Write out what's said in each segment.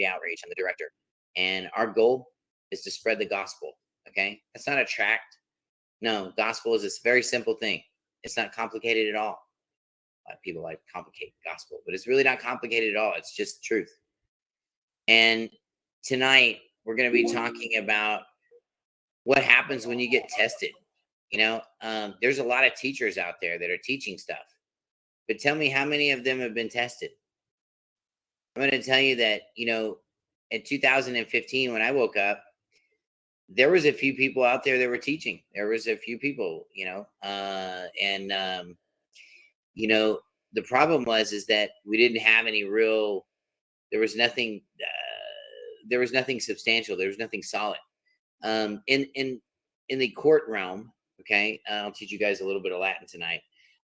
Outreach. I'm the director. And our goal is to spread the gospel. Okay. That's not a tract. No, gospel is this very simple thing. It's not complicated at all. A lot of people like complicate gospel, but it's really not complicated at all. It's just truth. And tonight we're going to be talking about what happens when you get tested. There's a lot of teachers out there that are teaching stuff, but tell me how many of them have been tested. I'm going to tell you that, in 2015, when I woke up, there was a few people out there that were teaching. There was a few people, the problem is that we didn't have any real, there was nothing substantial. There was nothing solid. In the court realm, okay, I'll teach you guys a little bit of Latin tonight.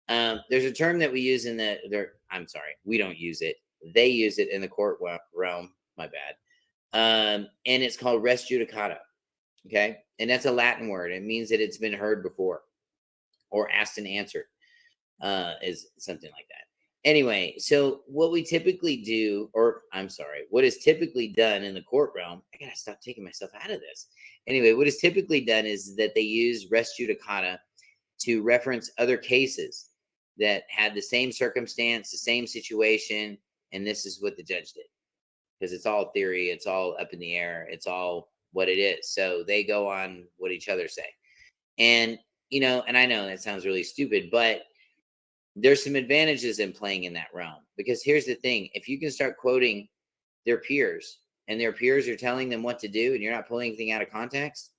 There's a term that we use I'm sorry, we don't use it. They use it in the court realm. My bad. And it's called res judicata. Okay. And that's a Latin word. It means that it's been heard before or asked and answered, is something like that. Anyway, so what we typically do, what is typically done in the court realm, I gotta stop taking myself out of this. Anyway, what is typically done is that they use res judicata to reference other cases that had the same circumstance, the same situation, and this is what the judge did. Because it's all theory, it's all up in the air, it's all what it is. So they go on what each other say. And, and I know that sounds really stupid, but there's some advantages in playing in that realm. Because here's the thing, if you can start quoting their peers and their peers are telling them what to do and you're not pulling anything out of context,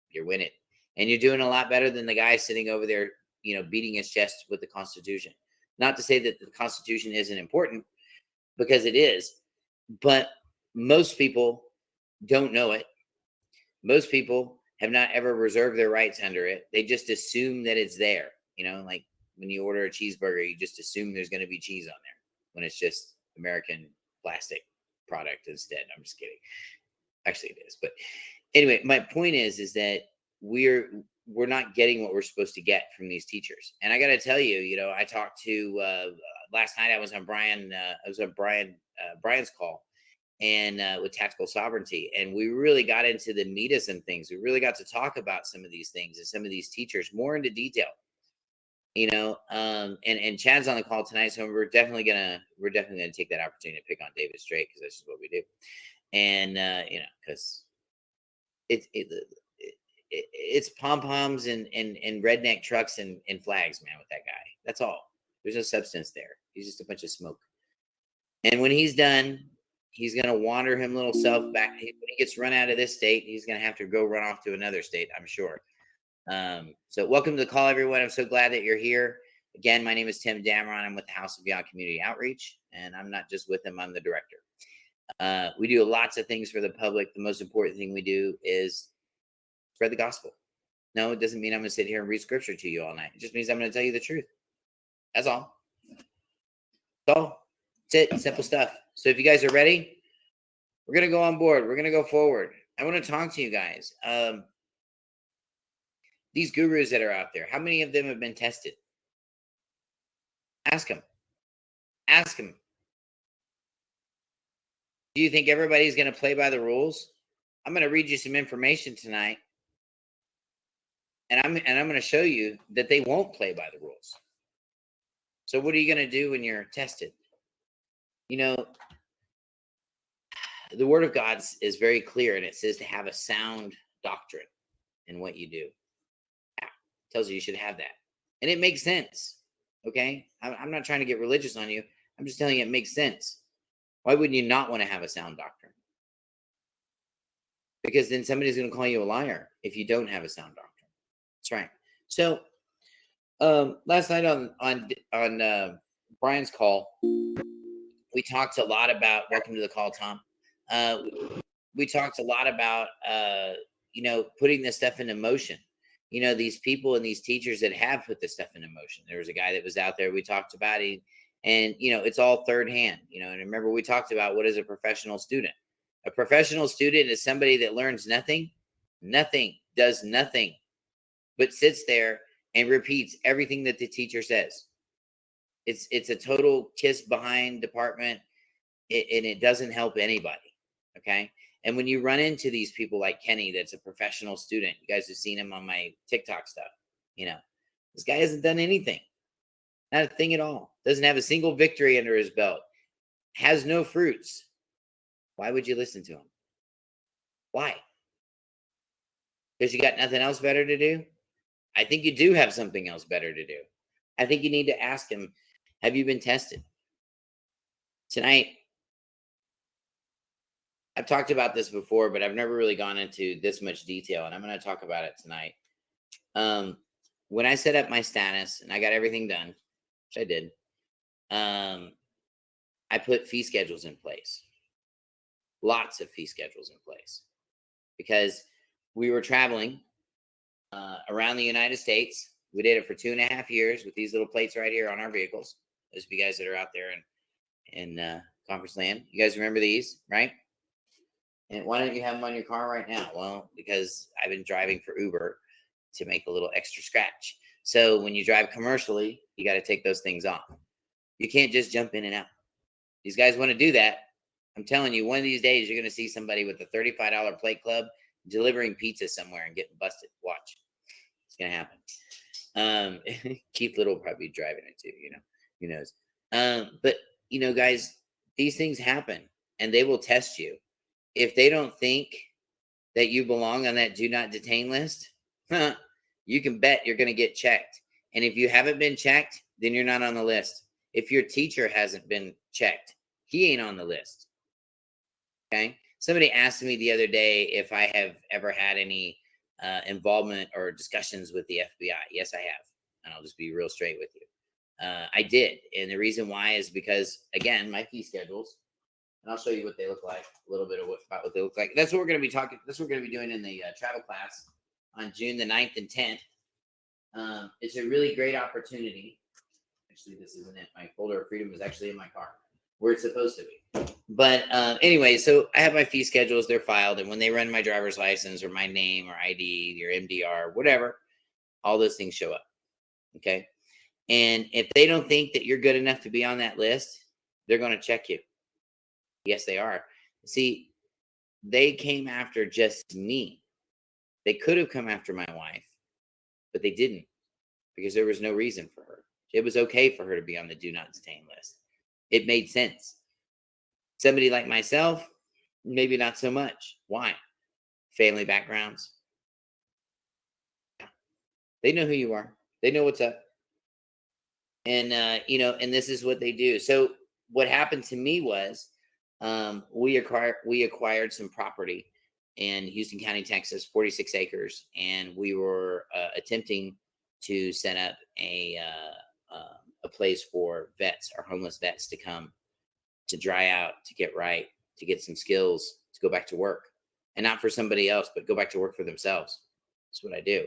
you're winning. And you're doing a lot better than the guy sitting over there, beating his chest with the Constitution. Not to say that the Constitution isn't important, because it is, but most people don't know it. Most people have not ever reserved their rights under it. They just assume that it's there. Like when you order a cheeseburger, you just assume there's going to be cheese on there when it's just American plastic product instead. I'm just kidding. Actually, it is. But anyway, my point is that we're not getting what we're supposed to get from these teachers. And I got to tell you, I talked to last night. I was on Brian's call, and with Tactical Sovereignty, and we really got into the meat of some things. We really got to talk about some of these things and some of these teachers more into detail. And Chad's on the call tonight, so we're definitely gonna take that opportunity to pick on David straight, because that's just what we do. And because it's pom-poms and redneck trucks and flags, man, with that guy. That's all. There's no substance there. He's just a bunch of smoke. And when he's done, he's going to wander him little self back. When he gets run out of this state, he's going to have to go run off to another state, I'm sure. So welcome to the call, everyone. I'm so glad that you're here. Again, my name is Tim Dameron. I'm with the House of God Community Outreach, and I'm not just with them, I'm the director. We do lots of things for the public. The most important thing we do is spread the gospel. No, it doesn't mean I'm going to sit here and read scripture to you all night. It just means I'm going to tell you the truth. That's all. That's it. Simple stuff. So if you guys are ready, we're going to go on board. We're going to go forward. I want to talk to you guys. These gurus that are out there, how many of them have been tested? Ask them. Ask them. Do you think everybody's going to play by the rules? I'm going to read you some information tonight, and I'm going to show you that they won't play by the rules. So what are you going to do when you're tested? The Word of God is very clear, and it says to have a sound doctrine in what you do. It tells you should have that. And it makes sense, okay? I'm not trying to get religious on you. I'm just telling you it makes sense. Why wouldn't you not want to have a sound doctrine? Because then somebody's going to call you a liar if you don't have a sound doctrine. That's right. So last night on Brian's call, we talked a lot about, welcome to the call, Tom. We talked a lot about, putting this stuff into motion. These people and these teachers that have put this stuff into motion. There was a guy that was out there we talked about, and it's all third hand, and remember we talked about what is a professional student. A professional student is somebody that learns nothing, does nothing, but sits there and repeats everything that the teacher says. It's a total kiss behind department, and it doesn't help anybody. Okay. And when you run into these people like Kenny, that's a professional student, you guys have seen him on my TikTok stuff, you know, this guy hasn't done anything, not a thing at all, doesn't have a single victory under his belt, has no fruits. Why would you listen to him? Why? Because you got nothing else better to do? I think you do have something else better to do. I think you need to ask him, have you been tested? Tonight, I've talked about this before, but I've never really gone into this much detail, and I'm going to talk about it tonight. When I set up my status and I got everything done, which I did, I put fee schedules in place. Lots of fee schedules in place. Because we were traveling around the United States. We did it for 2.5 years with these little plates right here on our vehicles. Those of you guys that are out there in Conference Land, you guys remember these, right? And why don't you have them on your car right now? Well, because I've been driving for Uber to make a little extra scratch. So when you drive commercially, you got to take those things off. You can't just jump in and out. These guys want to do that. I'm telling you, one of these days, you're going to see somebody with a $35 plate club delivering pizza somewhere and getting busted. Watch. It's going to happen. Keith Little will probably be driving it too, you know, who knows. But, you know, guys, these things happen and they will test you. If they don't think that you belong on that do not detain list, you can bet you're going to get checked. And if you haven't been checked, then you're not on the list. If your teacher hasn't been checked, he ain't on the list. Okay. Somebody asked me the other day if I have ever had any involvement or discussions with the FBI. Yes, I have. And I'll just be real straight with you. I did. And the reason why is because, again, my fee schedules, and I'll show you what they look like, a little bit of about what they look like. That's what we're going to be talking. That's what we're going to be doing in the travel class on June the 9th and 10th. It's a really great opportunity. Actually, this isn't it. My folder of freedom is actually in my car where it's supposed to be. But anyway, so I have my fee schedules. They're filed. And when they run my driver's license or my name or ID, your MDR, whatever, all those things show up. Okay. And if they don't think that you're good enough to be on that list, they're going to check you. Yes, they are. See, they came after just me. They could have come after my wife, but they didn't because there was no reason for her. It was okay for her to be on the do not detain list. It made sense. Somebody like myself, maybe not so much. Why? Family backgrounds. They know who you are. They know what's up. And, you know, and this is what they do. So what happened to me was we acquired some property in Houston County, Texas, 46 acres. And we were attempting to set up a place for vets, our homeless vets, to come to dry out, to get right, to get some skills, to go back to work, and not for somebody else, but go back to work for themselves. That's what I do.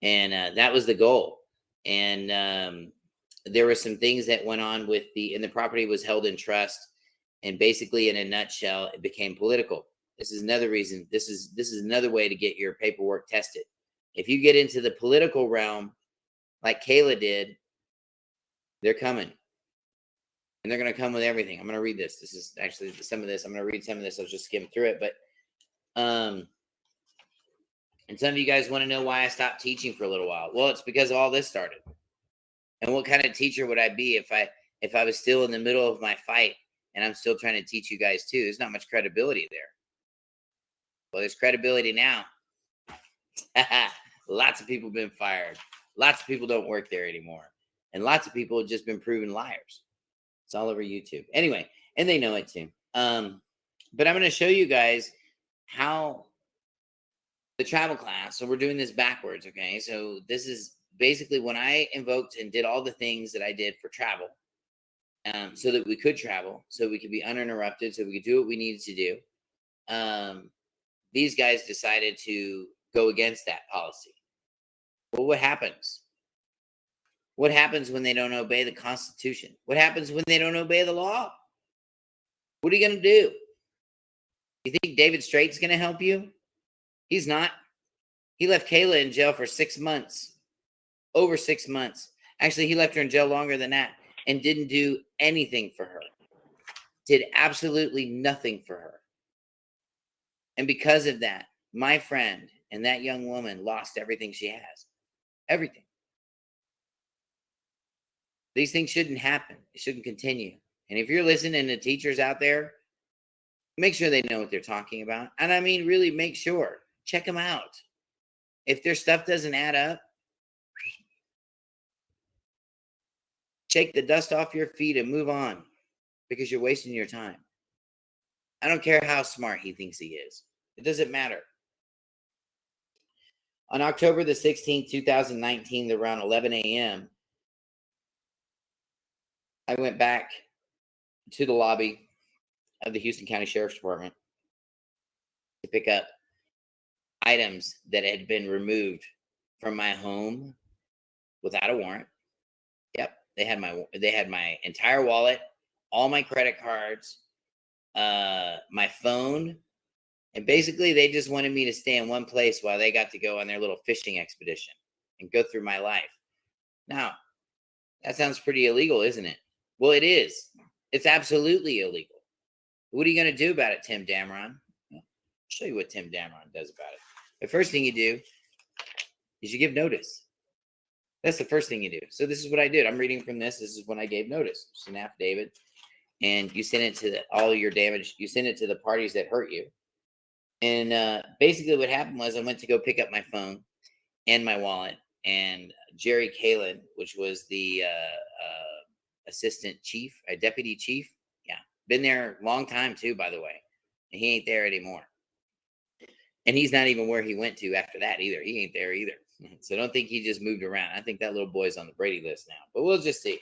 And that was the goal. And there were some things that went on with and the property was held in trust. And basically, in a nutshell, it became political. This is another reason. This is another way to get your paperwork tested. If you get into the political realm, like Kayla did, they're coming. And they're going to come with everything. I'm going to read this. This is actually some of this. I'm going to read some of this. I'll just skim through it. But, and some of you guys want to know why I stopped teaching for a little while. Well, it's because all this started. And what kind of teacher would I be if I was still in the middle of my fight and I'm still trying to teach you guys too? There's not much credibility there. Well, there's credibility now. Lots of people have been fired. Lots of people don't work there anymore. And lots of people have just been proven liars. It's all over YouTube. Anyway, and they know it too. But I'm going to show you guys how the travel class. So we're doing this backwards, okay? So this is basically when I invoked and did all the things that I did for travel, so that we could travel, so we could be uninterrupted, so we could do what we needed to do. These guys decided to go against that policy. Well, what happens? What happens when they don't obey the Constitution? What happens when they don't obey the law? What are you going to do? You think David Straight's going to help you? He's not. He left Kayla in jail for 6 months. Over 6 months. Actually, he left her in jail longer than that and didn't do anything for her. Did absolutely nothing for her. And because of that, my friend and that young woman lost everything she has. Everything. These things shouldn't happen. It shouldn't continue. And if you're listening to teachers out there, make sure they know what they're talking about. And I mean, really make sure. Check them out. If their stuff doesn't add up, shake the dust off your feet and move on, because you're wasting your time. I don't care how smart he thinks he is. It doesn't matter. On October the 16th, 2019, around 11 a.m., I went back to the lobby of the Houston County Sheriff's Department to pick up items that had been removed from my home without a warrant. Yep, they had my entire wallet, all my credit cards, my phone, and basically they just wanted me to stay in one place while they got to go on their little fishing expedition and go through my life. Now, that sounds pretty illegal, isn't it? Well, it is. It's absolutely illegal. What are you going to do about it, Tim Dameron? I'll show you what Tim Dameron does about it. The first thing you do is you give notice. That's the first thing you do. So this is what I did. I'm reading from this. This is when I gave notice. It's an affidavit. And you send it to all your damage. You send it to the parties that hurt you. And basically what happened was I went to go pick up my phone and my wallet. And Jerry Kalin, which was the assistant chief, a deputy chief. Yeah. Been there a long time too, by the way. And he ain't there anymore. And he's not even where he went to after that either. He ain't there either. So don't think he just moved around. I think that little boy's on the Brady list now. But we'll just see.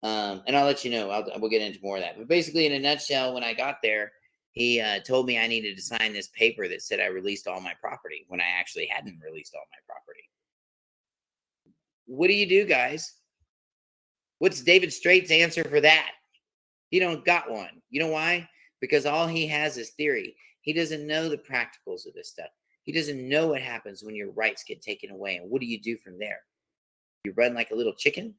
And I'll let you know. We'll get into more of that. But basically, in a nutshell, when I got there, he told me I needed to sign this paper that said I released all my property when I actually hadn't released all my property. What do you do, guys? What's David Straight's answer for that? He don't got one. You know why? Because all he has is theory. He doesn't know the practicals of this stuff. He doesn't know what happens when your rights get taken away. And what do you do from there? You run like a little chicken?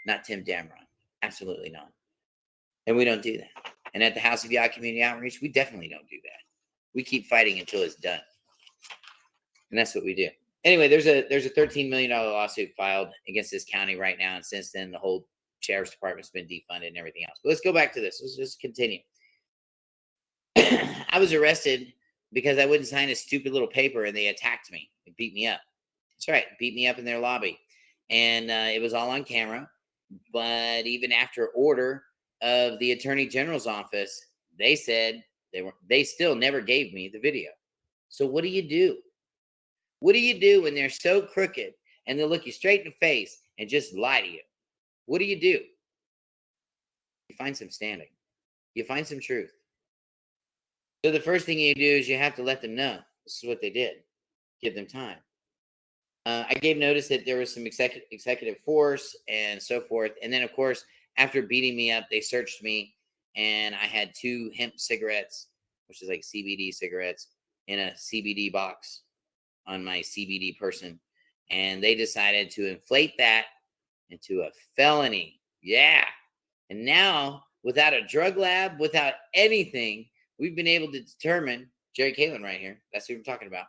Not Tim Dameron. Absolutely not. And we don't do that. And at the House of Yah Community Outreach, we definitely don't do that. We keep fighting until it's done. And that's what we do. Anyway, there's a $13 million lawsuit filed against this county right now. And since then, the whole sheriff's department's been defunded and everything else. But let's go back to this. Let's just continue. I was arrested because I wouldn't sign a stupid little paper, and they attacked me. They beat me up. That's right. Beat me up in their lobby. And it was all on camera. But even after order of the Attorney General's office, they said they still never gave me the video. So what do you do? What do you do when they're so crooked and they'll look you straight in the face and just lie to you? What do? You find some standing. You find some truth. So the first thing you do is you have to let them know this is what they did. Give them time. I gave notice that there was some executive force and so forth. And then, of course, after beating me up, they searched me, and I had 2 hemp cigarettes, which is like CBD cigarettes, in a CBD box on my CBD person. And they decided to inflate that into a felony. Yeah. And now, without a drug lab, without anything, we've been able to determine, Jerry Kalin right here, that's who we're talking about.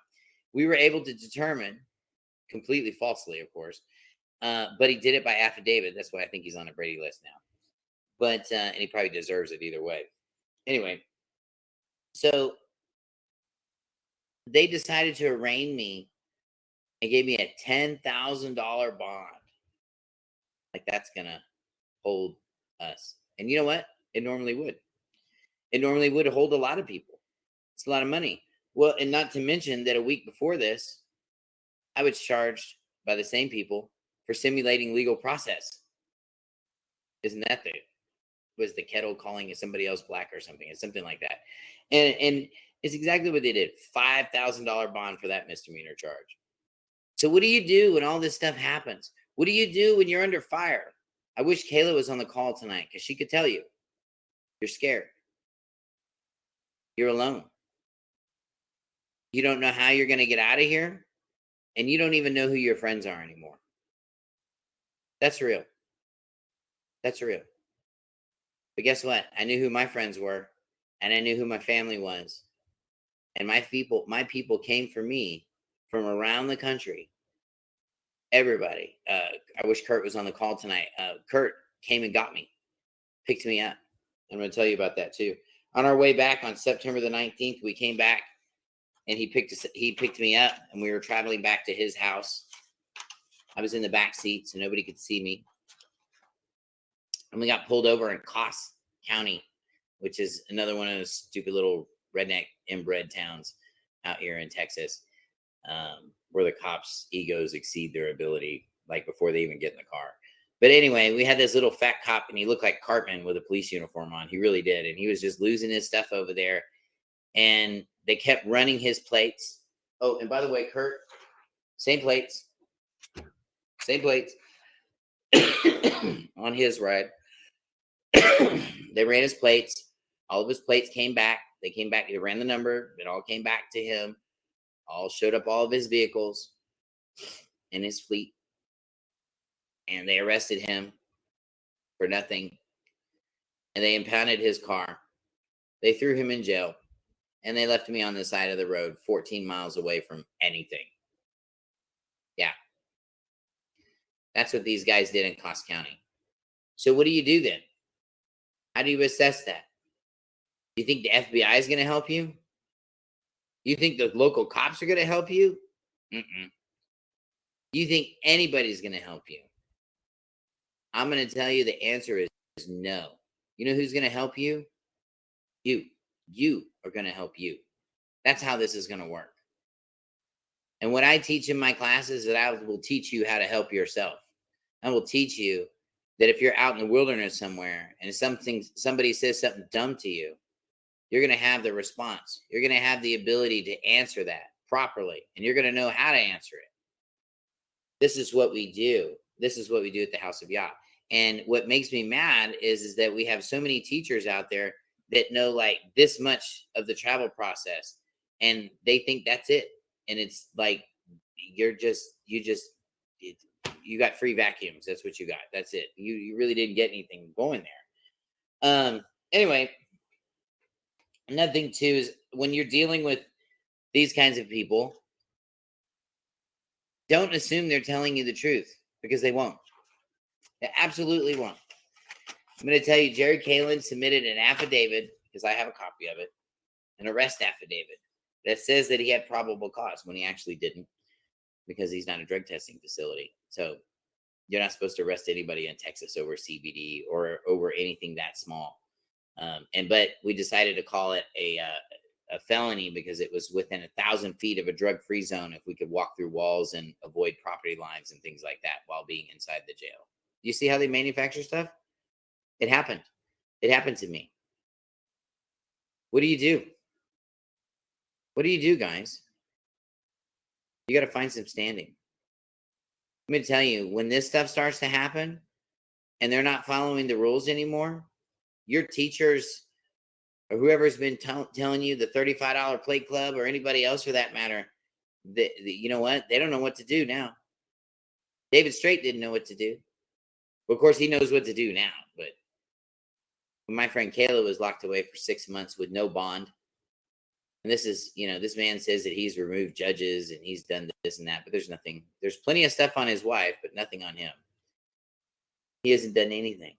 We were able to determine, completely falsely, of course, but he did it by affidavit. That's why I think he's on a Brady list now. But, and he probably deserves it either way. Anyway, so they decided to arraign me and gave me a $10,000 bond. Like, that's going to hold us. And you know what? It normally would. It normally would hold a lot of people. It's a lot of money. Well, and not to mention that a week before this, I was charged by the same people for simulating legal process. Isn't that was the kettle calling somebody else black or something? It's something like that. And it's exactly what they did. $5,000 bond for that misdemeanor charge. So what do you do when all this stuff happens? What do you do when you're under fire? I wish Kayla was on the call tonight, because she could tell you. You're scared. You're alone. You don't know how you're going to get out of here. And you don't even know who your friends are anymore. That's real. That's real. But guess what? I knew who my friends were, and I knew who my family was. And my people came for me from around the country. Everybody. I wish Kurt was on the call tonight. Kurt came and got me, picked me up. I'm going to tell you about that too. On our way back on September the 19th, we came back and he picked me up and we were traveling back to his house. I was in the back seat so nobody could see me. And we got pulled over in Coss County, which is another one of those stupid little redneck inbred towns out here in Texas, where the cops' egos exceed their ability, like before they even get in the car. But anyway, we had this little fat cop, and he looked like Cartman with a police uniform on. He really did. And he was just losing his stuff over there. And they kept running his plates. Oh, and by the way, Kurt, same plates. Same plates on his ride. They ran his plates. All of his plates came back. They came back. They ran the number. It all came back to him. All showed up all of his vehicles in his fleet. And they arrested him for nothing. And they impounded his car. They threw him in jail. And they left me on the side of the road 14 miles away from anything. Yeah. That's what these guys did in Coss County. So what do you do then? How do you assess that? You think the FBI is going to help you? You think the local cops are going to help you? Mm-mm. You think anybody's going to help you? I'm going to tell you the answer is no. You know who's going to help you? You. You are going to help you. That's how this is going to work. And what I teach in my classes is that I will teach you how to help yourself. I will teach you that if you're out in the wilderness somewhere and somebody says something dumb to you, you're going to have the response. You're going to have the ability to answer that properly, and you're going to know how to answer it. This is what we do. This is what we do at the House of Yah. And what makes me mad is that we have so many teachers out there that know like this much of the travel process, and they think that's it. And it's like you got free vacuums. That's what you got. That's it. You really didn't get anything going there. Anyway, another thing too is when you're dealing with these kinds of people, don't assume they're telling you the truth, because they won't. They absolutely won't. I'm going to tell you, Jerry Kalin submitted an affidavit, because I have a copy of it, an arrest affidavit that says that he had probable cause when he actually didn't, because he's not a drug testing facility. So you're not supposed to arrest anybody in Texas over CBD or over anything that small. But we decided to call it a felony because it was within 1,000 feet of a drug-free zone if we could walk through walls and avoid property lines and things like that while being inside the jail. You see how they manufacture stuff? It happened. It happened to me. What do you do? What do you do, guys? You got to find some standing. Let me tell you, when this stuff starts to happen and they're not following the rules anymore, your teachers or whoever's been telling you the $35 plate club or anybody else for that matter, you know what? They don't know what to do now. David Straight didn't know what to do. Well, of course, he knows what to do now. But when my friend Kayla was locked away for 6 months with no bond, and this is, this man says that he's removed judges and he's done this and that, but there's nothing. There's plenty of stuff on his wife, but nothing on him. He hasn't done anything.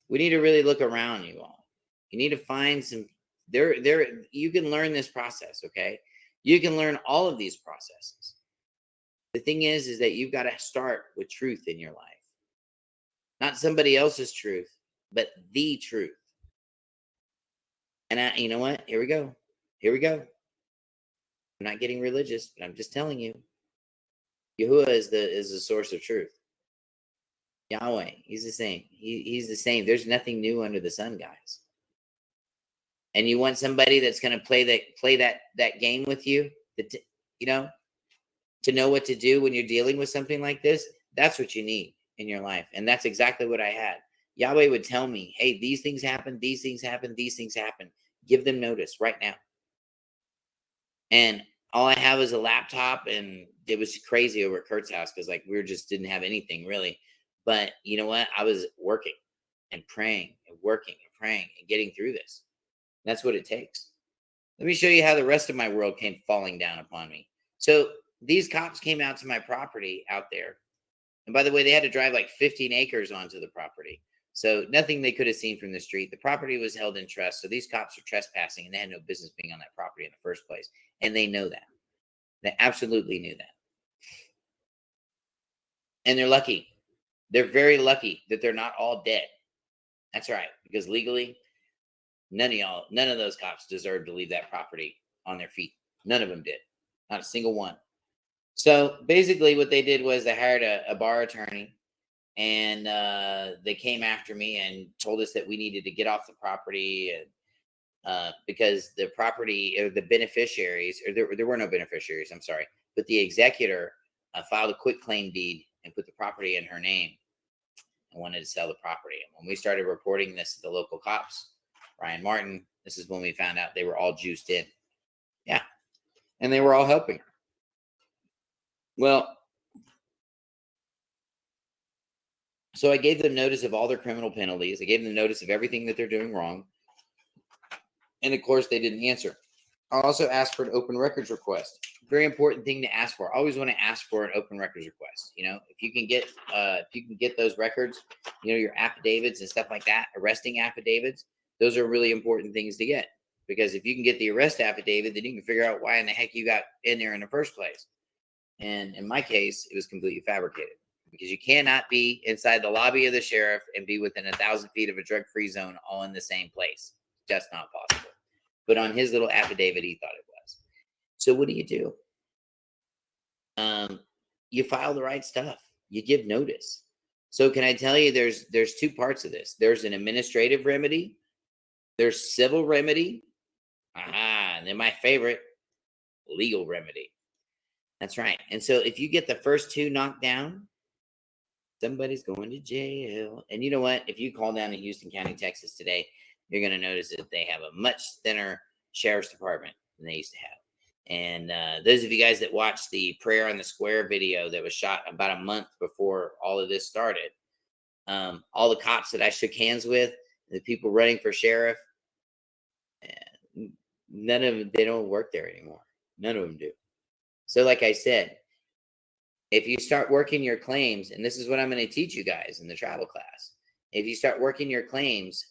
We need to really look around, you all. You need to find some, you can learn this process, okay? You can learn all of these processes. The thing is that you've got to start with truth in your life. Not somebody else's truth, but the truth. And you know what? Here we go. I'm not getting religious, but I'm just telling you. Yahuwah is the source of truth. Yahweh, he's the same. He's the same. There's nothing new under the sun, guys. And you want somebody that's going to play that game with you, to know what to do when you're dealing with something like this. That's what you need in your life. And that's exactly what I had. Yahweh would tell me, hey, these things happen, these things happen, these things happen. Give them notice right now. And all I have is a laptop, and it was crazy over at Kurt's house because we just didn't have anything really. But you know what? I was working and praying and working and praying and getting through this. That's what it takes. Let me show you how the rest of my world came falling down upon me. So these cops came out to my property out there. And by the way, they had to drive like 15 acres onto the property. So nothing they could have seen from the street. The property was held in trust. So these cops are trespassing and they had no business being on that property in the first place. And they know that. They absolutely knew that. And they're lucky. They're very lucky that they're not all dead. That's right. Because legally, none of those cops deserve to leave that property on their feet. None of them did. Not a single one. So basically what they did was they hired a bar attorney, and they came after me and told us that we needed to get off the property, and because the property or the beneficiaries, or there were no beneficiaries, I'm sorry, but the executor filed a quitclaim deed and put the property in her name and wanted to sell the property. And when we started reporting this to the local cops, Ryan Martin, this is when we found out they were all juiced in. Yeah. And they were all helping her. Well, so I gave them notice of all their criminal penalties. I gave them notice of everything that they're doing wrong. And of course, they didn't answer. I also asked for an open records request. Very important thing to ask for. I always want to ask for an open records request. You know, if you can get those records, you know, your affidavits and stuff like that, arresting affidavits, those are really important things to get. Because if you can get the arrest affidavit, then you can figure out why in the heck you got in there in the first place. And in my case, it was completely fabricated, because you cannot be inside the lobby of the sheriff and be within 1,000 feet of a drug-free zone all in the same place. Just not possible. But on his little affidavit, he thought it was. So what do? You file the right stuff. You give notice. So can I tell you, there's two parts of this. There's an administrative remedy. There's civil remedy. And then my favorite, legal remedy. That's right. And so if you get the first two knocked down, somebody's going to jail. And you know what? If you call down to Houston County, Texas today, you're going to notice that they have a much thinner sheriff's department than they used to have. And those of you guys that watched the Prayer on the Square video that was shot about a month before all of this started, all the cops that I shook hands with, the people running for sheriff, none of them, they don't work there anymore. None of them do. So like I said, if you start working your claims, and this is what I'm going to teach you guys in the travel class, if you start working your claims,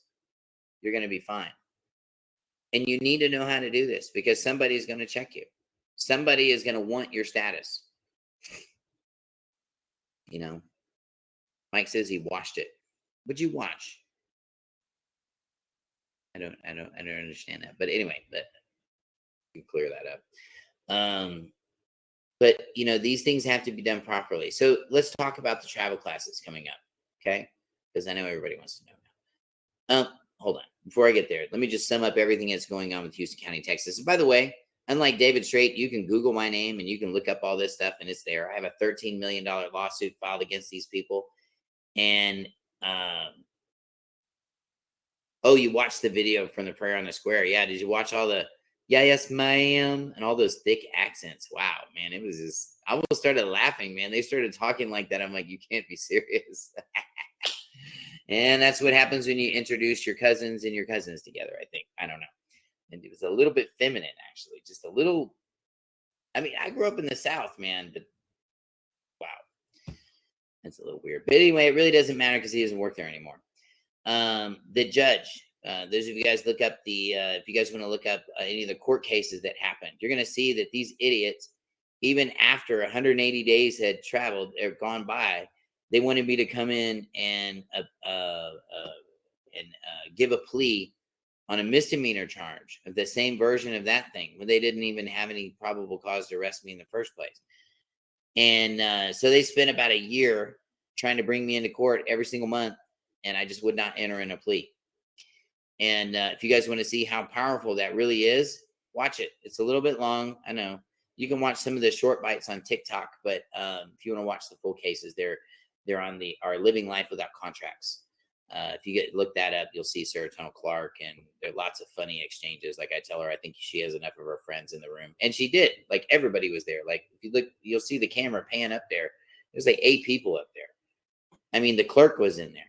you're going to be fine. And you need to know how to do this, because somebody's going to check you. Somebody is going to want your status. You know, Mike says he watched it. What'd you watch? I don't understand that. But anyway, but you can clear that up. But you know, these things have to be done properly. So let's talk about the travel classes coming up, okay? Because I know everybody wants to know now. Hold on. Before I get there, let me just sum up everything that's going on with Houston County, Texas. And by the way, unlike David Strait, you can Google my name and you can look up all this stuff, and it's there. I have a $13 million lawsuit filed against these people. And oh, you watched the video from the Prayer on the Square? Yeah. Did you watch all the "yeah, yes, ma'am" and all those thick accents? Wow, man, it was just, I almost started laughing, man. They started talking like that. I'm like, you can't be serious. And that's what happens when you introduce your cousins and your cousins together, I think. I don't know. And it was a little bit feminine, actually. Just a little. I mean, I grew up in the South, man, but wow. That's a little weird. But anyway, it really doesn't matter because he doesn't work there anymore. The judge, those of you guys look up if you guys want to look up any of the court cases that happened, you're going to see that these idiots, even after 180 days had traveled or gone by, they wanted me to come in and give a plea on a misdemeanor charge of the same version of that thing, when they didn't even have any probable cause to arrest me in the first place. And so they spent about a year trying to bring me into court every single month, and I just would not enter in a plea. And if you guys want to see how powerful that really is, watch it. It's a little bit long, I know. You can watch some of the short bites on TikTok, but if you want to watch the full cases, they're on our Living Life Without Contracts. If you look that up, you'll see Sarah Tunnell Clark, and there are lots of funny exchanges. Like I tell her, I think she has enough of her friends in the room, and she did. Like everybody was there. Like if you look, you'll see the camera pan up there. There's like 8 people up there. I mean, the clerk was in there.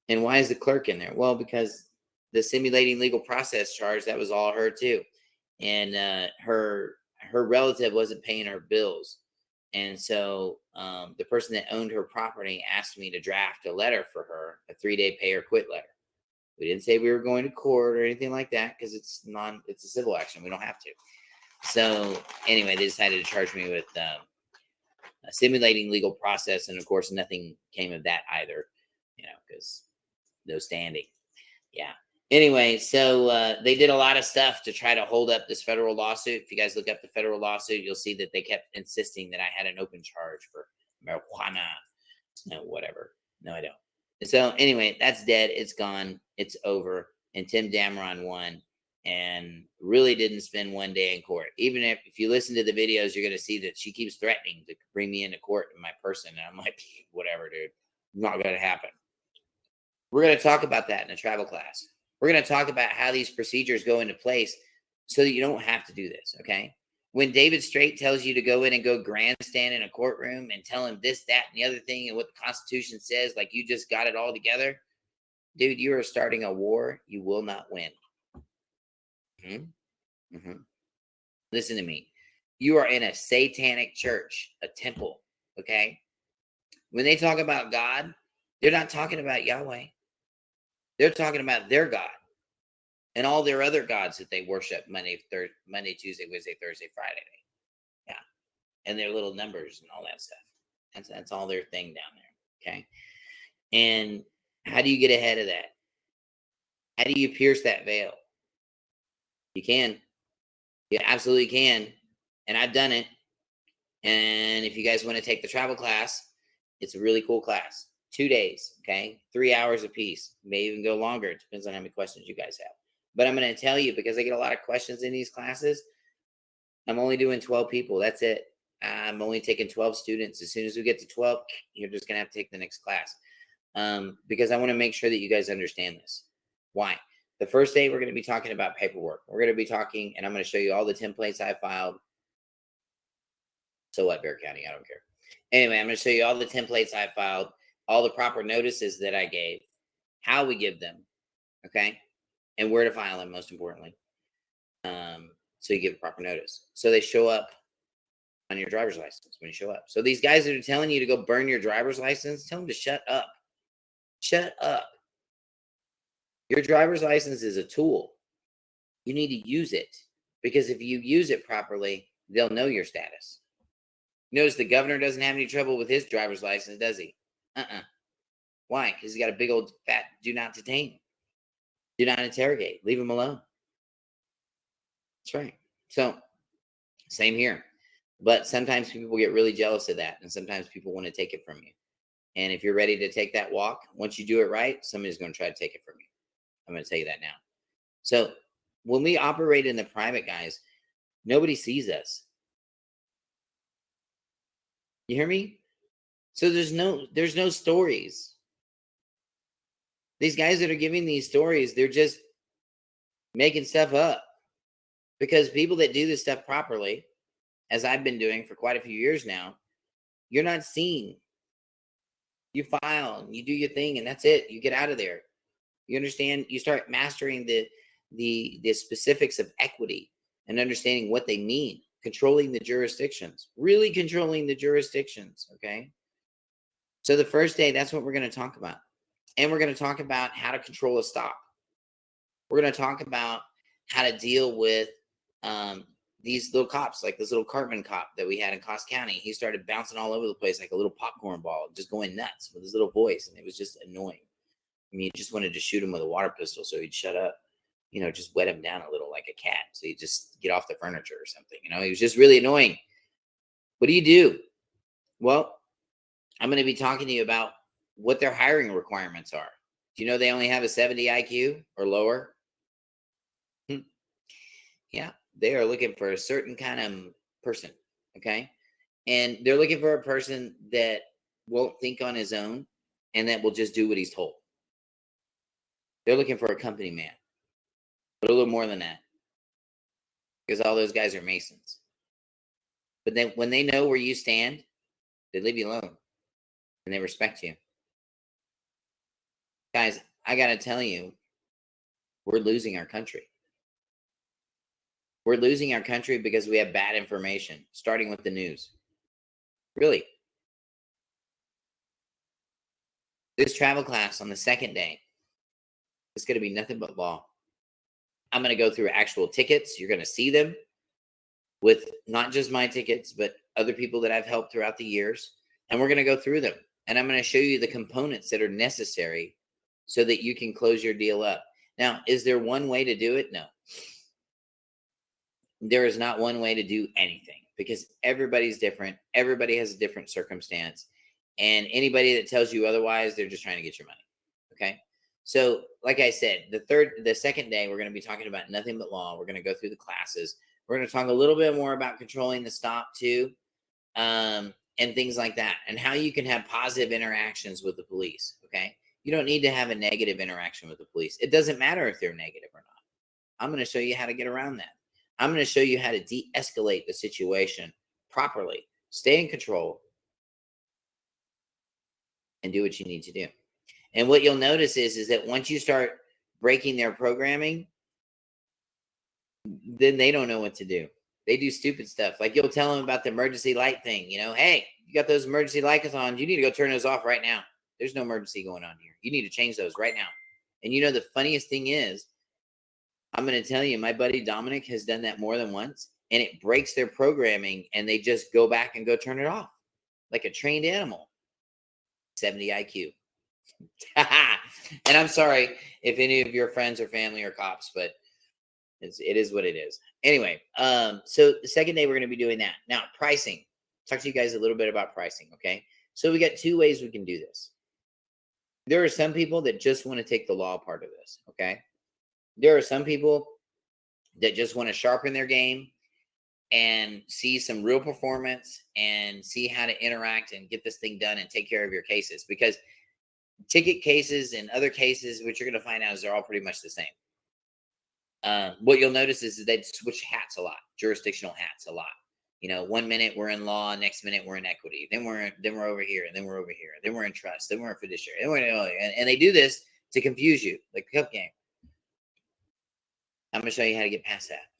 And why is the clerk in there? Well, because the simulating legal process charge, that was all her too. And her relative wasn't paying her bills. And so the person that owned her property asked me to draft a letter for her, a 3-day pay or quit letter. We didn't say we were going to court or anything like that because it's a civil action. We don't have to. So anyway, they decided to charge me with simulating legal process, and of course, nothing came of that either. Because no standing. Yeah. Anyway, so they did a lot of stuff to try to hold up this federal lawsuit. If you guys look up the federal lawsuit, you'll see that they kept insisting that I had an open charge for marijuana. No, whatever. No, I don't. So anyway, that's dead. It's gone. It's over. And Tim Dameron won and really didn't spend one day in court. Even if you listen to the videos, you're going to see that she keeps threatening to bring me into court in my person. And I'm like, whatever, dude. Not going to happen. We're going to talk about that in a travel class. We're going to talk about how these procedures go into place so that you don't have to do this, okay? When David Straight tells you to go in and go grandstand in a courtroom and tell him this, that, and the other thing and what the Constitution says, like you just got it all together, dude, you are starting a war you will not win. Listen to me. You are in a satanic church, a temple, okay? When they talk about God, they're not talking about Yahweh. They're talking about their God and all their other gods that they worship Monday, Tuesday, Wednesday, Thursday, Friday. Yeah. And their little numbers and all that stuff. That's all their thing down there. Okay. And how do you get ahead of that? How do you pierce that veil? You can. You absolutely can. And I've done it. And if you guys want to take the travel class, it's a really cool class. 2 days, okay? 3 hours apiece. May even go longer. It depends on how many questions you guys have. But I'm going to tell you, because I get a lot of questions in these classes, I'm only doing 12 people. That's it. I'm only taking 12 students. As soon as we get to 12, you're just going to have to take the next class. Because I want to make sure that you guys understand this. Why? The first day, we're going to be talking about paperwork. We're going to be talking, and I'm going to show you all the templates I filed. So what, Bear County? I don't care. Anyway, I'm going to show you all the templates I filed, all the proper notices that I gave, how we give them, okay? And where to file them, most importantly. So you give a proper notice. So they show up on your driver's license when you show up. So these guys that are telling you to go burn your driver's license, tell them to shut up. Shut up. Your driver's license is a tool. You need to use it, because if you use it properly, they'll know your status. Notice the governor doesn't have any trouble with his driver's license, does he? Why? Because he's got a big old fat do not detain. Do not interrogate. Leave him alone. That's right. So, same here. But sometimes people get really jealous of that, and sometimes people want to take it from you. And if you're ready to take that walk, once you do it right, somebody's going to try to take it from you. I'm going to tell you that now. So, when we operate in the private, guys, nobody sees us. You hear me? So there's no stories. These guys that are giving these stories, they're just making stuff up. Because people that do this stuff properly, as I've been doing for quite a few years now, you're not seen. You file, you do your thing, and that's it. You get out of there. You understand? You start mastering the specifics of equity and understanding what they mean. Controlling the jurisdictions. Really controlling the jurisdictions, okay? So the first day, that's what we're going to talk about. And we're going to talk about how to control a stop. We're going to talk about how to deal with these little cops, like this little Cartman cop that we had in Cost County. He started bouncing all over the place like a little popcorn ball, just going nuts with his little voice. And it was just annoying. I mean, you just wanted to shoot him with a water pistol so he'd shut up. Just wet him down a little like a cat. So he'd just get off the furniture or something. He was just really annoying. What do you do? Well, I'm going to be talking to you about what their hiring requirements are. Do you know they only have a 70 IQ or lower? Yeah, they are looking for a certain kind of person, okay? And they're looking for a person that won't think on his own and that will just do what he's told. They're looking for a company man, but a little more than that, because all those guys are Masons. But then when they know where you stand, they leave you alone and they respect you. Guys, I got to tell you, we're losing our country. We're losing our country because we have bad information, starting with the news. Really. This travel class on the second day is going to be nothing but law. I'm going to go through actual tickets. You're going to see them with not just my tickets, but other people that I've helped throughout the years. And we're going to go through them. And I'm going to show you the components that are necessary so that you can close your deal up. Now, is there one way to do it? No. There is not one way to do anything because everybody's different. Everybody has a different circumstance. And anybody that tells you otherwise, they're just trying to get your money. Okay. So, like I said, the second day, we're going to be talking about nothing but law. We're going to go through the classes. We're going to talk a little bit more about controlling the stop too, and things like that, and how you can have positive interactions with the police. Okay. You don't need to have a negative interaction with the police. It doesn't matter if they're negative or not. I'm going to show you how to get around that. I'm going to show you how to de-escalate the situation properly, stay in control, and do what you need to do. And what you'll notice is that once you start breaking their programming, then they don't know what to do. They do stupid stuff. Like you'll tell them about the emergency light thing. You know, hey, you got those emergency lights on. You need to go turn those off right now. There's no emergency going on here. You need to change those right now. And you know, the funniest thing is, I'm going to tell you, my buddy Dominic has done that more than once, and it breaks their programming, and they just go back and go turn it off like a trained animal. 70 IQ. And I'm sorry if any of your friends or family are cops, but it is what it is. Anyway, so the second day we're going to be doing that. Now, pricing. Talk to you guys a little bit about pricing, okay? So we got two ways we can do this. There are some people that just want to take the law part of this, okay? There are some people that just want to sharpen their game and see some real performance and see how to interact and get this thing done and take care of your cases, because ticket cases and other cases, what you're going to find out is they're all pretty much the same. What you'll notice is that they switch hats a lot, jurisdictional hats a lot. You know, 1 minute we're in law, next minute we're in equity, then we're over here, and then we're over here, then we're in trust, then we're in fiduciary, and they do this to confuse you, like the cup game. I'm going to show you how to get past that.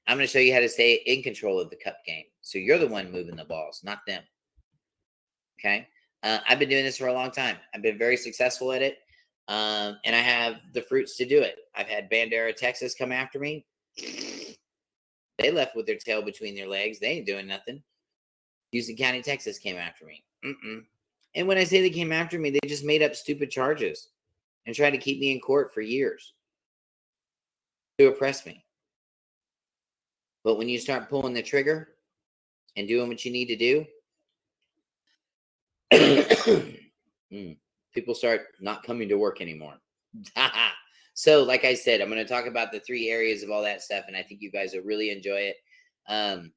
I'm going to show you how to stay in control of the cup game, so you're the one moving the balls, not them. Okay. I've been doing this for a long time. I've been very successful at it. And I have the fruits to do it. I've had Bandera, Texas come after me. They left with their tail between their legs. They ain't doing nothing. Houston County, Texas came after me. And when I say they came after me, they just made up stupid charges and tried to keep me in court for years to oppress me. But when you start pulling the trigger and doing what you need to do, people start not coming to work anymore. So, like I said, I'm going to talk about the 3 areas of all that stuff, and I think you guys will really enjoy it.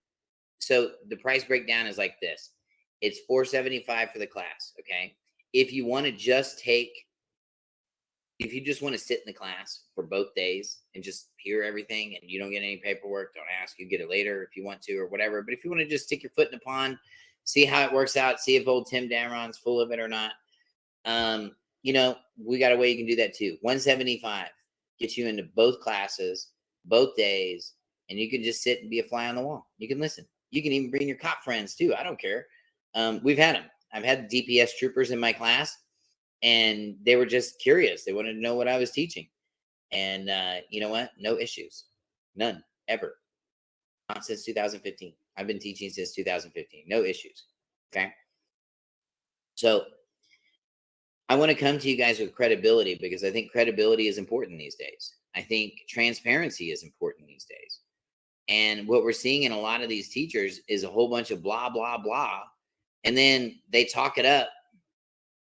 So the price breakdown is like this. It's $475 for the class, okay? If you want to just if you just want to sit in the class for both days and just hear everything and you don't get any paperwork, don't ask, you get it later if you want to or whatever. But if you want to just stick your foot in the pond, see how it works out, see if old Tim Dameron's full of it or not, you know, we got a way you can do that too. $175 gets you into both classes, both days, and you can just sit and be a fly on the wall. You can listen. You can even bring your cop friends too. I don't care. We've had them. I've had DPS troopers in my class, and they were just curious. They wanted to know what I was teaching. And you know what? No issues. None. Ever. Not since 2015. I've been teaching since 2015. No issues. Okay? So I want to come to you guys with credibility, because I think credibility is important these days. I think transparency is important these days. And what we're seeing in a lot of these teachers is a whole bunch of blah, blah, blah. And then they talk it up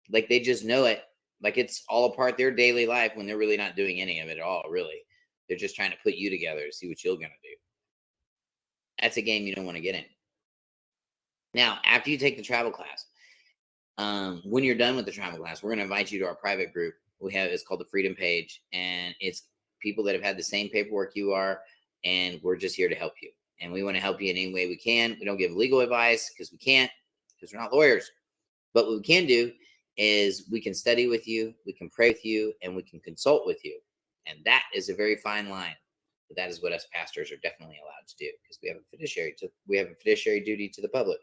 like they just know it, like it's all a part of their daily life, when they're really not doing any of it at all, really. They're just trying to put you together to see what you're going to do. That's a game you don't want to get in. Now, after you take the travel class, when you're done with the travel class, we're going to invite you to our private group. It's called the Freedom Page, and it's people that have had the same paperwork you are, and we're just here to help you. And we want to help you in any way we can. We don't give legal advice because we can't, because we're not lawyers. But what we can do is we can study with you, we can pray with you, and we can consult with you. And that is a very fine line. But that is what us pastors are definitely allowed to do, because we have a fiduciary duty to the public.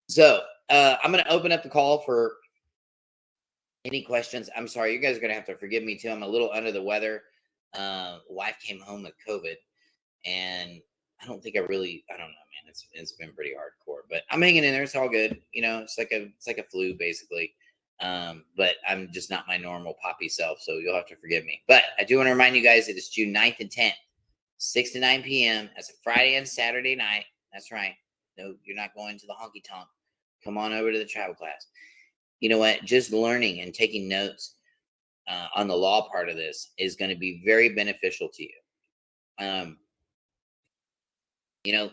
So I'm going to open up the call for any questions. I'm sorry, you guys are going to have to forgive me too. I'm a little under the weather. Wife came home with COVID, and I don't know, man. It's been pretty hardcore, but I'm hanging in there. It's all good. It's like a flu basically. But I'm just not my normal poppy self, so you'll have to forgive me. But I do want to remind you guys that it's June 9th and 10th, 6 to 9 p.m. That's a Friday and Saturday night. That's right. No, you're not going to the honky tonk. Come on over to the travel class. You know what? Just learning and taking notes on the law part of this is going to be very beneficial to you.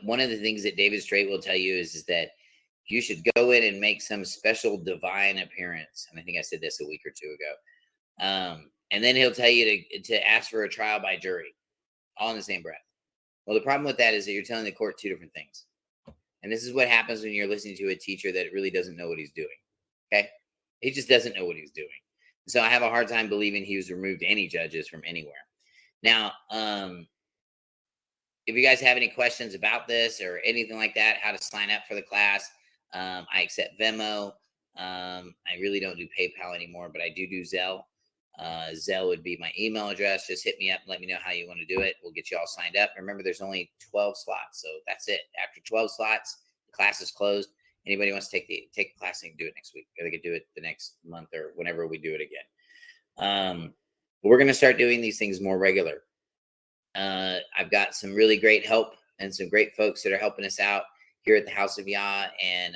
One of the things that David Strait will tell you is that you should go in and make some special divine appearance. And I think I said this a week or two ago. And then he'll tell you to ask for a trial by jury, all in the same breath. Well, the problem with that is that you're telling the court two different things. And this is what happens when you're listening to a teacher that really doesn't know what he's doing. Okay? He just doesn't know what he's doing. So I have a hard time believing he was removed any judges from anywhere. Now, if you guys have any questions about this or anything like that, how to sign up for the class, I accept Venmo. I really don't do PayPal anymore, but I do Zelle. Zelle would be my email address. Just hit me up and let me know how you want to do it. We'll get you all signed up. Remember, there's only 12 slots, so that's it. After 12 slots, the class is closed. Anybody wants to take the class, they can do it next week, or they could do it the next month or whenever we do it again. We're going to start doing these things more regular. I've got some really great help and some great folks that are helping us out here at the House of Yah. And,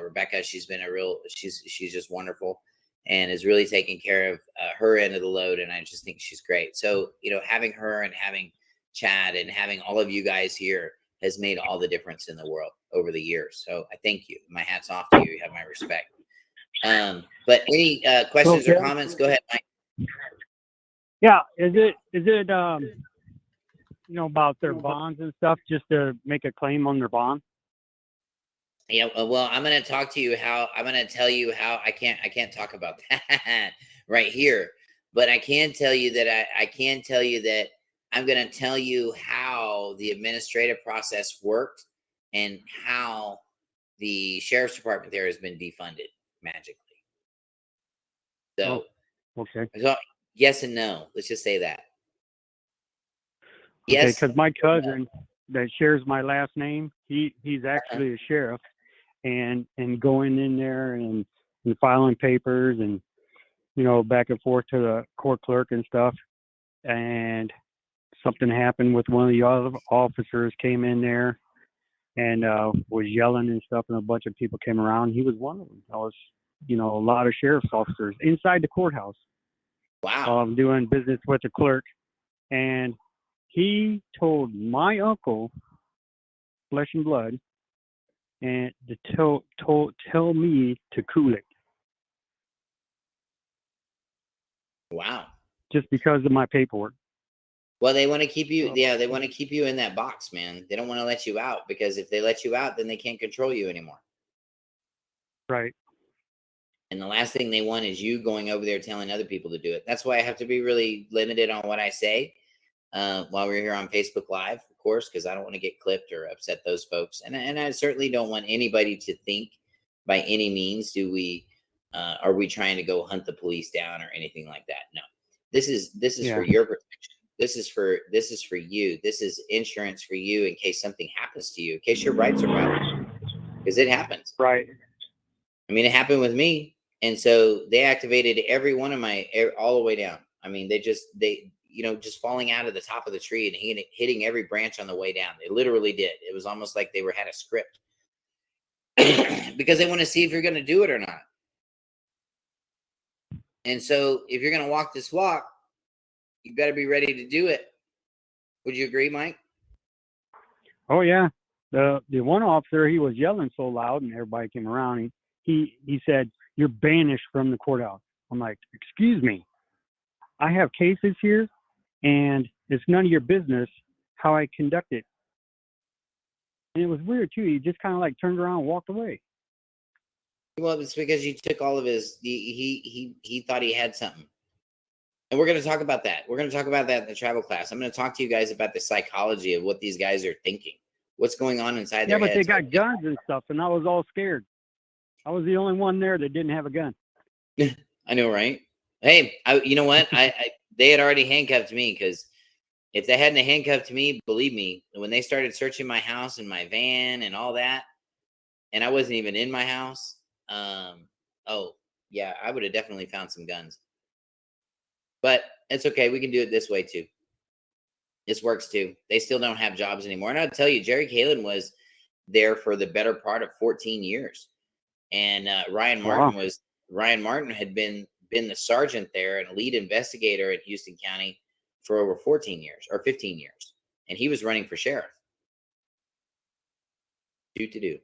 Rebecca, she's been she's just wonderful and is really taking care of her end of the load. And I just think she's great. So, having her and having Chad and having all of you guys here has made all the difference in the world over the years. So I thank you. My hat's off to you. You have my respect. But any questions or comments? Go ahead, Mike. Yeah. Is it about their bonds and stuff, just to make a claim on their bond? Yeah, well, I'm going to tell you how I can't talk about that right here, but I can tell you that I'm going to tell you how the administrative process worked and how the sheriff's department there has been defunded magically. So, okay. So yes and no. Let's just say that. Okay, Yes, because my cousin that shares my last name, he's actually a sheriff, and going in there and filing papers and back and forth to the court clerk and stuff. And something happened with one of the other officers came in there and was yelling and stuff, and a bunch of people came around. He was one of them. I was, a lot of sheriff's officers inside the courthouse. Wow. Doing business with the clerk, and he told my uncle, flesh and blood, and to tell me to cool it. Wow. Just because of my paperwork. Well, they want to keep you. Yeah, they want to keep you in that box, man. They don't want to let you out, because if they let you out, then they can't control you anymore. Right. And the last thing they want is you going over there telling other people to do it. That's why I have to be really limited on what I say while we're here on Facebook Live, of course, because I don't want to get clipped or upset those folks. And I certainly don't want anybody to think by any means are we trying to go hunt the police down or anything like that. No, this is for your protection. This is for you. This is insurance for you in case something happens to you, in case your rights are violated, because it happens. Right. I mean, it happened with me. And so they activated every one of my, all the way down. I mean, just falling out of the top of the tree and hitting every branch on the way down. They literally did. It was almost like they had a script because they want to see if you're going to do it or not. And so if you're going to walk this walk, you better be ready to do it. Would you agree, Mike? Oh yeah. The one officer, he was yelling so loud and everybody came around. He said, "You're banished from the courthouse." I'm like, "Excuse me, I have cases here, and it's none of your business how I conduct it." And it was weird too. He just kind of like turned around and walked away. Well, it's because you took all of his. He thought he had something. And we're going to talk about that. We're going to talk about that in the travel class. I'm going to talk to you guys about the psychology of what these guys are thinking, what's going on inside Yeah, their but they heads. got guns and stuff, and I was all scared. I was the only one there that didn't have a gun. I know, right? Hey, you know what? They had already handcuffed me, because if they hadn't handcuffed me, believe me, when they started searching my house and my van and all that, and I wasn't even in my house, oh yeah, I would have definitely found some guns. But it's okay. We can do it this way too. This works too. They still don't have jobs anymore. And I'll tell you, Jerry Kalen was there for the better part of 14 years. And Wow. Ryan Martin had been the sergeant there and lead investigator in Houston County for over 14 years or 15 years. And he was running for sheriff. Do.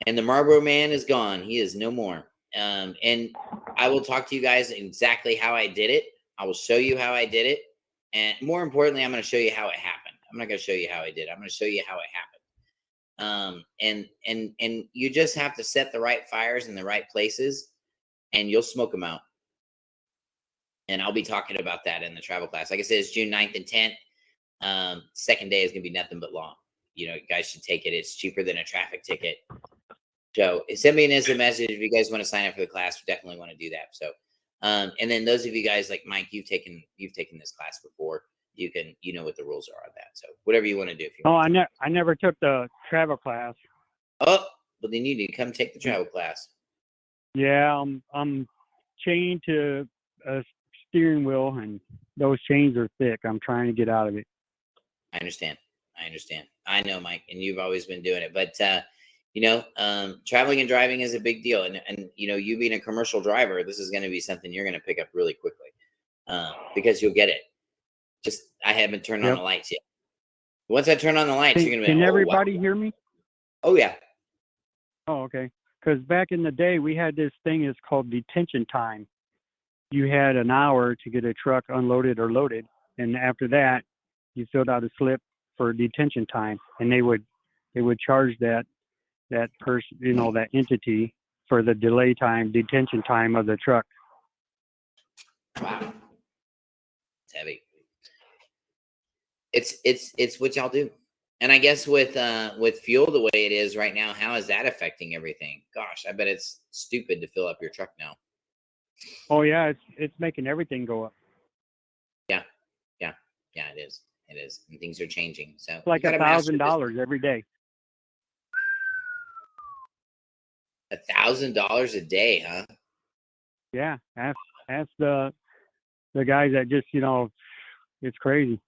And the Marlboro Man is gone. He is no more. And I will talk to you guys exactly how I did it. I will show you how I did it. And more importantly, I'm going to show you how it happened. I'm not going to show you how I did it. I'm going to show you how it happened. And you just have to set the right fires in the right places, and you'll smoke them out. And I'll be talking about that in the travel class. Like I said, it's June 9th and 10th. Second day is going to be nothing but long. You guys should take it. It's cheaper than a traffic ticket. So send me an instant message if you guys want to sign up for the class. We definitely want to do that. So, and then those of you guys like Mike, you've taken this class before. You know what the rules are on that. So whatever you want to do. If you I never took the travel class. Oh, well then you need to come take the travel class. Yeah, I'm chained to a steering wheel, and those chains are thick. I'm trying to get out of it. I understand. I know, Mike, and you've always been doing it, but traveling and driving is a big deal, and you being a commercial driver, this is going to be something you're going to pick up really quickly, because you'll get it. Just I haven't turned on the lights yet. Once I turn on the lights, you're going to be. Can oh, everybody wow. hear me? Oh yeah. Oh, okay. Because back in the day, we had this thing is called detention time. You had an hour to get a truck unloaded or loaded, and after that, you filled out a slip for detention time, and they would charge that person, that entity, for the detention time of the truck. Wow, it's heavy. It's what y'all do. And I guess with fuel the way it is right now, how is that affecting everything? Gosh, I bet it's stupid to fill up your truck now. Oh yeah, it's making everything go up. Yeah, it is. And things are changing. So it's like $1,000 every day. $1,000 a day, huh? Yeah, ask the guys that just it's crazy.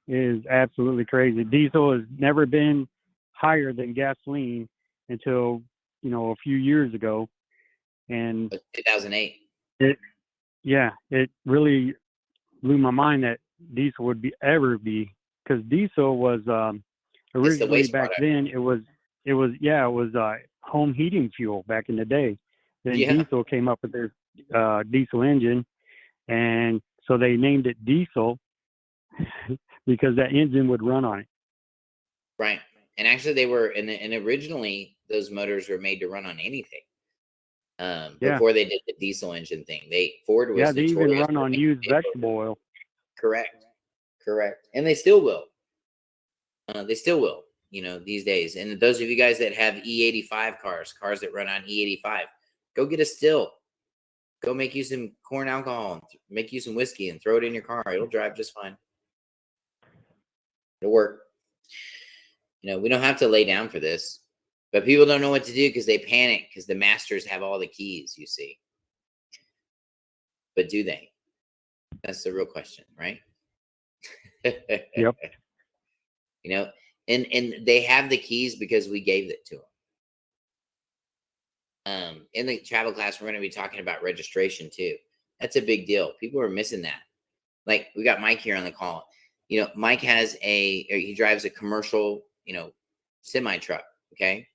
It is absolutely crazy. Diesel has never been higher than gasoline until a few years ago, and 2008. It really blew my mind that diesel would ever be, because diesel was originally back then it was home heating fuel back in the day. Then diesel came up with their diesel engine, and so they named it diesel because that engine would run on it. Right. And actually they were, and originally those motors were made to run on anything. Before they did the diesel engine thing, Ford was they even run on used vegetable oil. Correct. And they still will. These days. And those of you guys that have E85 cars that run on E85, go get a still. Go make you some corn alcohol, and make you some whiskey, and throw it in your car. It'll drive just fine. It'll work. We don't have to lay down for this, but people don't know what to do because they panic because the masters have all the keys, you see. But do they? That's the real question, right? Yep. And they have the keys because we gave it to them. In the travel class, we're going to be talking about registration too. That's a big deal. People are missing that. Like, we got Mike here on the call. Mike he drives a commercial, semi truck. Okay.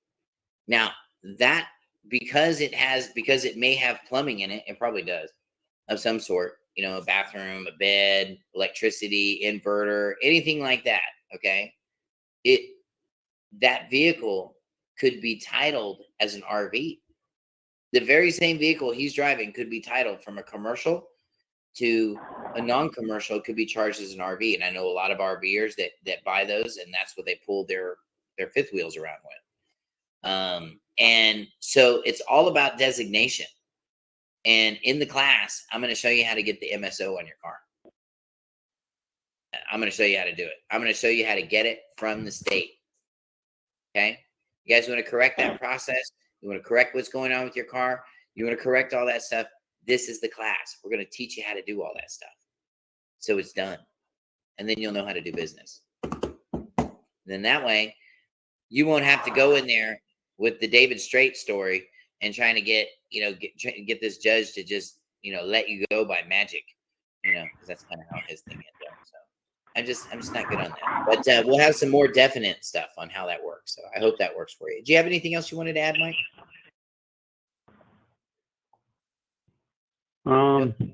Now that, because it may have plumbing in it, it probably does, of some sort, a bathroom, a bed, electricity, inverter, anything like that. Okay. That vehicle could be titled as an RV. The very same vehicle he's driving could be titled from a commercial to a non-commercial could be charged as an RV. And I know a lot of RVers that buy those, and that's what they pull their fifth wheels around with. And so it's all about designation. And in the class, I'm going to show you how to get the MSO on your car. I'm going to show you how to do it. I'm going to show you how to get it from the state. Okay. You guys want to correct that process? You want to correct what's going on with your car? You want to correct all that stuff? This is the class. We're going to teach you how to do all that stuff. So it's done. And then you'll know how to do business. Then that way, you won't have to go in there with the David Straight story and trying to get this judge to just, let you go by magic, because that's kind of how his thing ended up. So I'm just not good on that. But we'll have some more definite stuff on how that works. So I hope that works for you. Do you have anything else you wanted to add, Mike?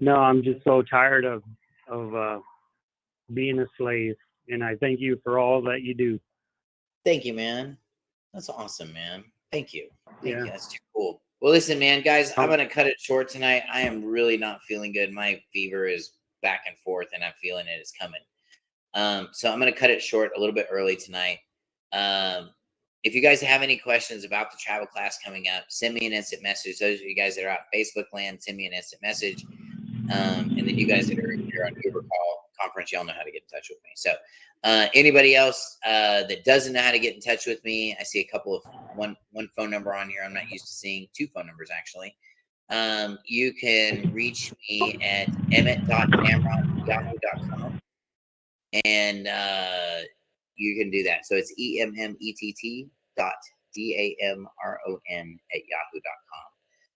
No, I'm just so tired of being a slave, and I thank you for all that you do. Thank you, man. That's awesome, man. Thank you. Thank you. That's too cool. Well, listen, man, guys, I'm going to cut it short tonight. I am really not feeling good. My fever is back and forth, and I'm feeling it is coming. So I'm going to cut it short a little bit early tonight. If you guys have any questions about the travel class coming up, send me an instant message. Those of you guys that are out Facebook land, send me an instant message. And then you guys that are here on Uber Call Conference, y'all know how to get in touch with me. So anybody else that doesn't know how to get in touch with me, I see a couple of one phone number on here. I'm not used to seeing two phone numbers, actually. You can reach me at emmett.damron@yahoo.com. And you can do that. So it's emmett.damron@yahoo.com.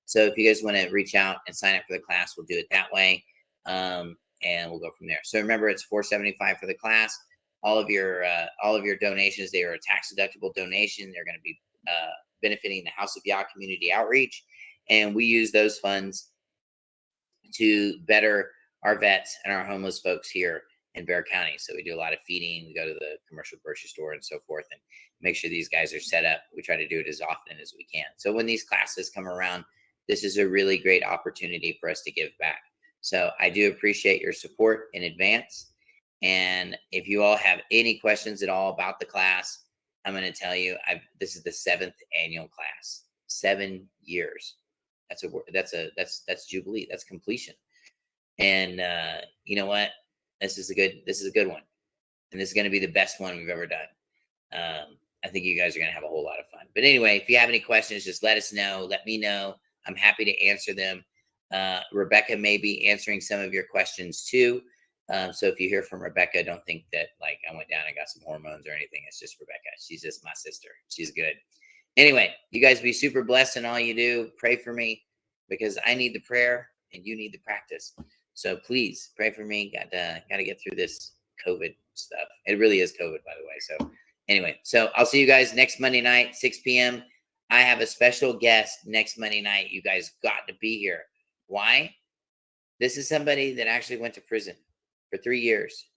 So if you guys want to reach out and sign up for the class, we'll do it that way. And we'll go from there. So remember, it's $475 for the class. All of your donations, they are a tax deductible donation. They're going to be benefiting the House of Yah Community Outreach. And we use those funds to better our vets and our homeless folks here in Bexar County. So we do a lot of feeding. We go to the commercial grocery store and so forth and make sure these guys are set up. We try to do it as often as we can. So when these classes come around, this is a really great opportunity for us to give back. So I do appreciate your support in advance. And if you all have any questions at all about the class, I'm going to tell you, this is the 7th annual class. 7 years. That's Jubilee. That's completion. And you know what? This is a good one. And this is going to be the best one we've ever done. I think you guys are going to have a whole lot of fun. But anyway, if you have any questions, just let us know. Let me know. I'm happy to answer them. Rebecca may be answering some of your questions too. So if you hear from Rebecca, don't think that like I went down and got some hormones or anything. It's just Rebecca. She's just my sister. She's good. Anyway, you guys be super blessed in all you do. Pray for me because I need the prayer and you need the practice. So please pray for me. Got to get through this COVID stuff. It really is COVID, by the way. So anyway, so I'll see you guys next Monday night, 6 p.m. I have a special guest next Monday night. You guys got to be here. Why? This is somebody that actually went to prison for 3 years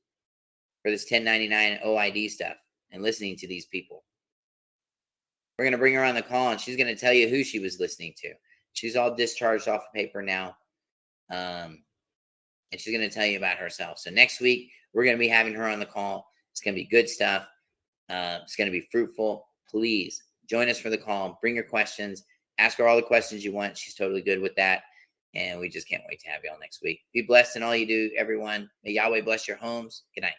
for this 1099 OID stuff and listening to these people. We're going to bring her on the call and she's going to tell you who she was listening to. She's all discharged off of paper now. And she's going to tell you about herself. So next week, we're going to be having her on the call. It's going to be good stuff. It's going to be fruitful. Please join us for the call. Bring your questions. Ask her all the questions you want. She's totally good with that. And we just can't wait to have you all next week. Be blessed in all you do, everyone. May Yahweh bless your homes. Good night.